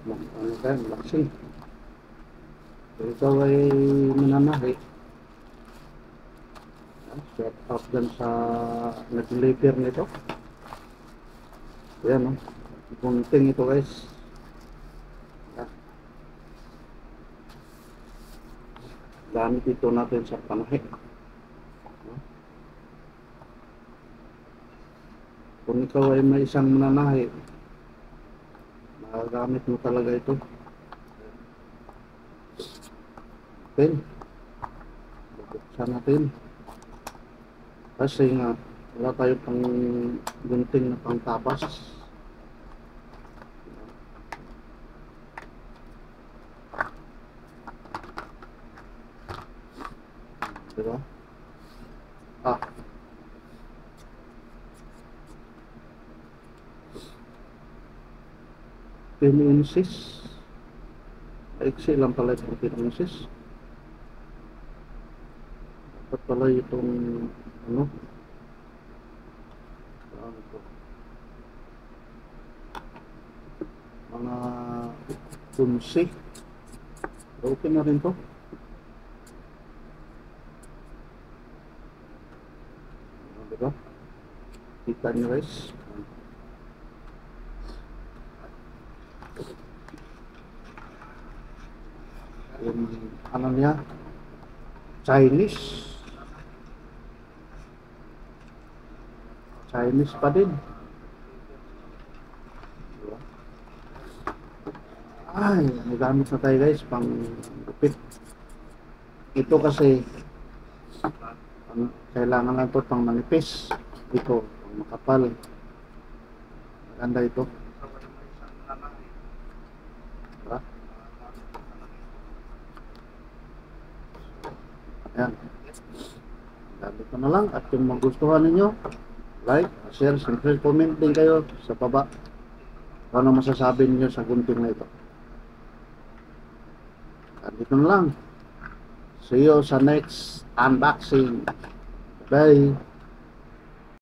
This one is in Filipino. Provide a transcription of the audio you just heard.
Ano tayo, relaxing. So, ikaw ay mananahi. Shout out dyan sa nag-deliver nito. Ayan, no? Gunting ito, guys. Gamit ito natin sa panahi. Kung ikaw ay may isang mananahi, magagamit mo talaga ito. Okay. Bubuksan natin. Kasi nga, wala tayo pang gunting na pang tapas. Diba? Ah. 10 inches. Maiksi lang pala itong 10 inches. Dapat pala itong ano? Ano ito? Mga 11. Okay na rin to. Diba? Kita nyo guys. Yung ano niya, Chinese pa din. Diba? Ay, nagamit na tayo guys pang gupit. Ito kasi kailangan lang ito pang manipis. Ito pang makapal. Maganda ito. Diba? Ayan. Gamit ko na lang. At kung magustuhan ninyo, like, share, siyempre comment din kayo sa baba. Ano masasabi niyo sa gunting na ito. At dito na lang. See you sa next unboxing. Bye!